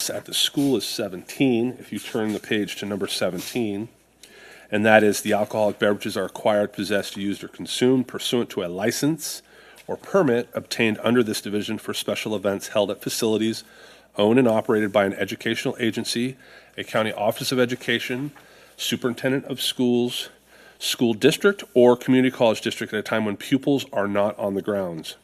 events at the school is 17, if you turn the page to number 17. And that is the alcoholic beverages are acquired, possessed, used, or consumed pursuant to a license or permit obtained under this division for special events held at facilities owned and operated by an educational agency, a county office of education, superintendent of schools, school district, or community college district at a time when pupils are not on the grounds.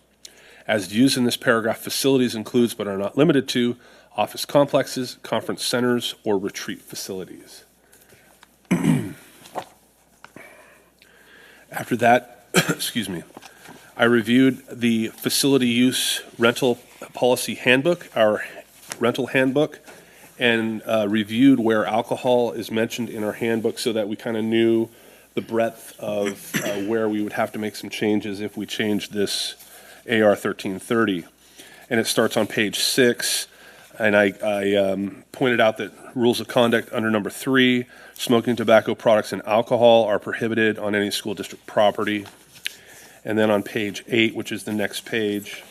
As used in this paragraph, facilities includes but are not limited to office complexes, conference centers, or retreat facilities. After that, excuse me, I reviewed the facility use rental policy handbook, our rental handbook, and reviewed where alcohol is mentioned in our handbook so that we kind of knew the breadth of where we would have to make some changes if we changed this AR 1330. And it starts on page 6, and I pointed out that rules of conduct under number 3, smoking tobacco products and alcohol are prohibited on any school district property. And then on page 8, which is the next page,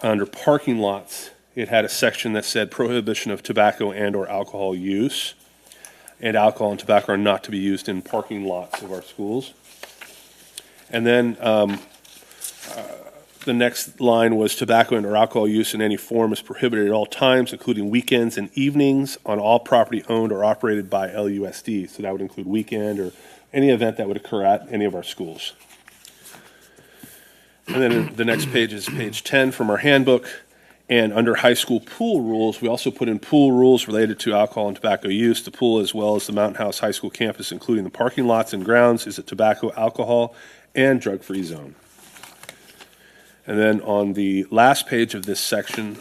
under parking lots, it had a section that said prohibition of tobacco and or alcohol use. And alcohol and tobacco are not to be used in parking lots of our schools. And then the next line was tobacco and or alcohol use in any form is prohibited at all times, including weekends and evenings on all property owned or operated by LUSD. So that would include weekend or any event that would occur at any of our schools. And then the next page is page 10 from our handbook. And under high school pool rules, we also put in pool rules related to alcohol and tobacco use. The pool, as well as the Mountain House High School campus, including the parking lots and grounds, is a tobacco, alcohol, and drug-free zone. And then on the last page of this section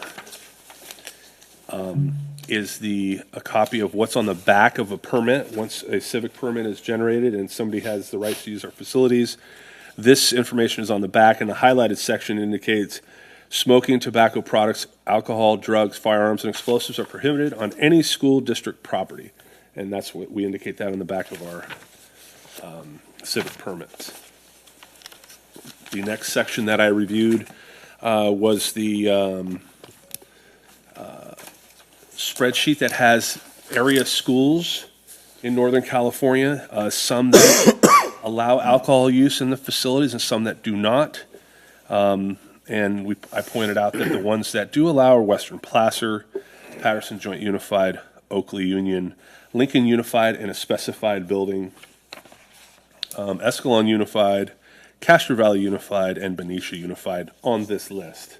is a copy of what's on the back of a permit. Once a civic permit is generated and somebody has the right to use our facilities, this information is on the back, and the highlighted section indicates smoking, tobacco products, alcohol, drugs, firearms, and explosives are prohibited on any school district property. And that's what we indicate that on the back of our civic permits. The next section that I reviewed was the spreadsheet that has area schools in Northern California, some that allow alcohol use in the facilities and some that do not. And I pointed out that the ones that do allow are Western Placer, Patterson Joint Unified, Oakley Union, Lincoln Unified in a specified building, Escalon Unified, Castro Valley Unified, and Benicia Unified on this list.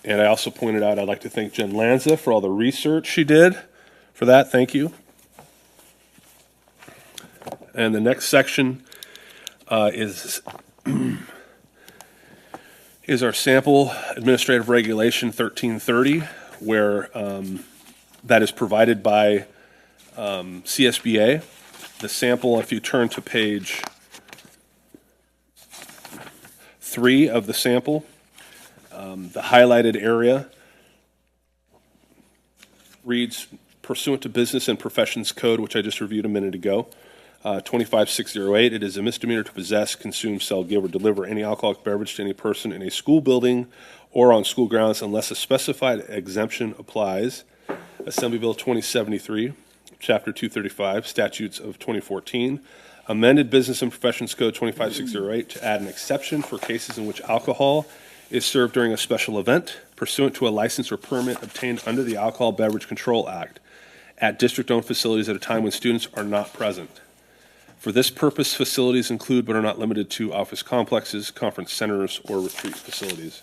And I also pointed out I'd like to thank Jen Lanza for all the research she did for that. Thank you. And the next section is our sample administrative regulation 1330, where that is provided by CSBA. The sample, if you turn to page 3 of the sample, the highlighted area reads pursuant to Business and Professions Code, which I just reviewed a minute ago, 25608, it is a misdemeanor to possess, consume, sell, give, or deliver any alcoholic beverage to any person in a school building or on school grounds unless a specified exemption applies. Assembly Bill 2073, Chapter 235, Statutes of 2014, amended Business and Professions Code 25608 to add an exception for cases in which alcohol is served during a special event pursuant to a license or permit obtained under the Alcohol Beverage Control Act at district-owned facilities at a time when students are not present. For this purpose, facilities include but are not limited to office complexes, conference centers, or retreat facilities.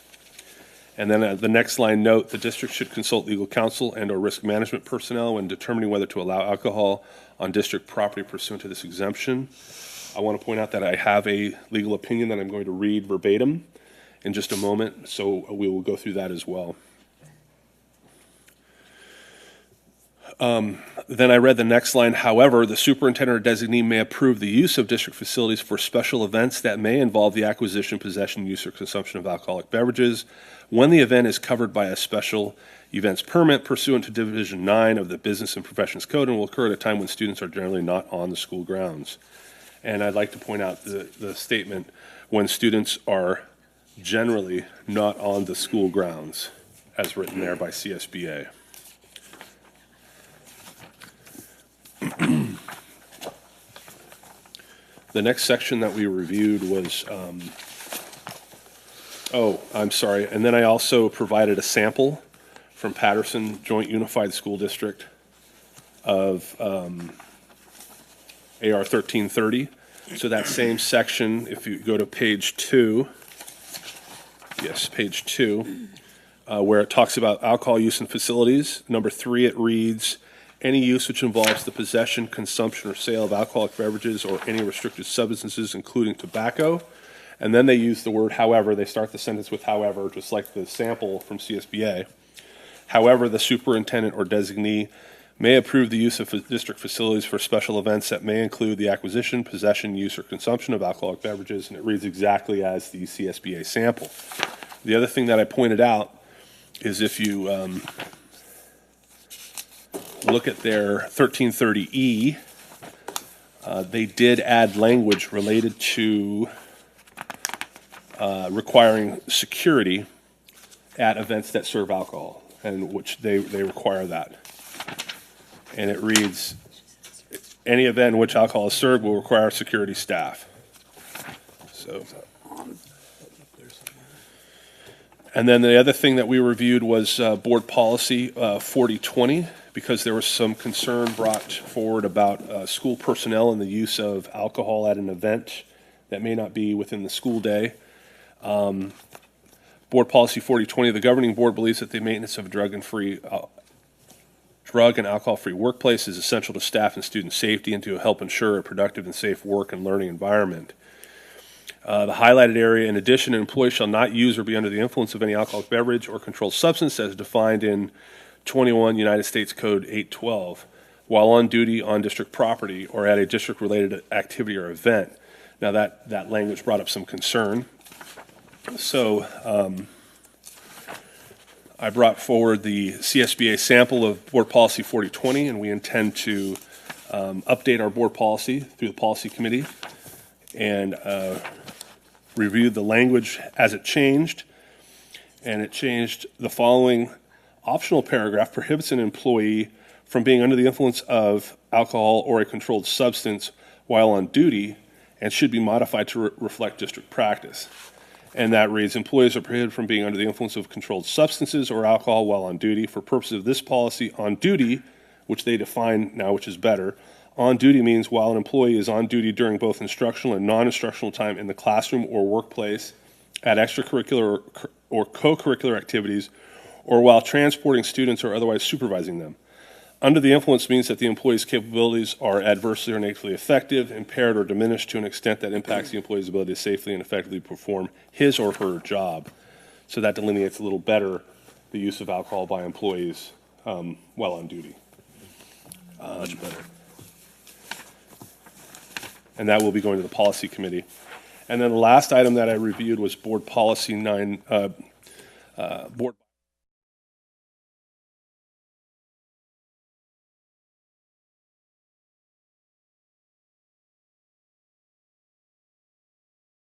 And then the next line, note, the district should consult legal counsel and or risk management personnel when determining whether to allow alcohol on district property pursuant to this exemption. I want to point out that I have a legal opinion that I'm going to read verbatim in just a moment, so we will go through that as well. Then I read the next line. However, the superintendent or designee may approve the use of district facilities for special events that may involve the acquisition, possession, use, or consumption of alcoholic beverages when the event is covered by a special events permit pursuant to Division 9 of the Business and Professions Code and will occur at a time when students are generally not on the school grounds. And I'd like to point out the statement, when students are generally not on the school grounds, as written there by CSBA. The next section that we reviewed was, oh, I'm sorry, and then I also provided a sample from Patterson Joint Unified School District of AR 1330. So that same section, if you go to page 2, yes, page 2, where it talks about alcohol use in facilities. Number 3, it reads, any use which involves the possession, consumption, or sale of alcoholic beverages or any restricted substances, including tobacco. And then they use the word however. They start the sentence with however, just like the sample from CSBA. However, the superintendent or designee may approve the use of district facilities for special events that may include the acquisition, possession, use, or consumption of alcoholic beverages, and it reads exactly as the CSBA sample. The other thing that I pointed out is if you look at their 1330E, they did add language related to requiring security at events that serve alcohol, and which they require that. And it reads, any event in which alcohol is served will require security staff. So, and then the other thing that we reviewed was board policy 4020, because there was some concern brought forward about school personnel and the use of alcohol at an event that may not be within the school day. Board policy 4020, the governing board believes that the maintenance of a drug and alcohol-free workplace is essential to staff and student safety and to help ensure a productive and safe work and learning environment. The highlighted area, in addition, an employee shall not use or be under the influence of any alcoholic beverage or controlled substance as defined in 21 United States Code 812 while on duty on district property or at a district-related activity or event. Now that language brought up some concern. So I brought forward the CSBA sample of Board Policy 4020, and we intend to update our board policy through the policy committee and review the language as it changed. And it changed the following optional paragraph: prohibits an employee from being under the influence of alcohol or a controlled substance while on duty, and should be modified to reflect district practice. And that reads, employees are prohibited from being under the influence of controlled substances or alcohol while on duty. For purposes of this policy, on duty, which they define now, which is better, on duty means while an employee is on duty during both instructional and non-instructional time in the classroom or workplace, at extracurricular or co-curricular activities, or while transporting students or otherwise supervising them. Under the influence means that the employee's capabilities are adversely or negatively affected, impaired, or diminished to an extent that impacts the employee's ability to safely and effectively perform his or her job. So that delineates a little better the use of alcohol by employees while on duty. Much better. And that will be going to the policy committee. And then the last item that I reviewed was board policy 9, board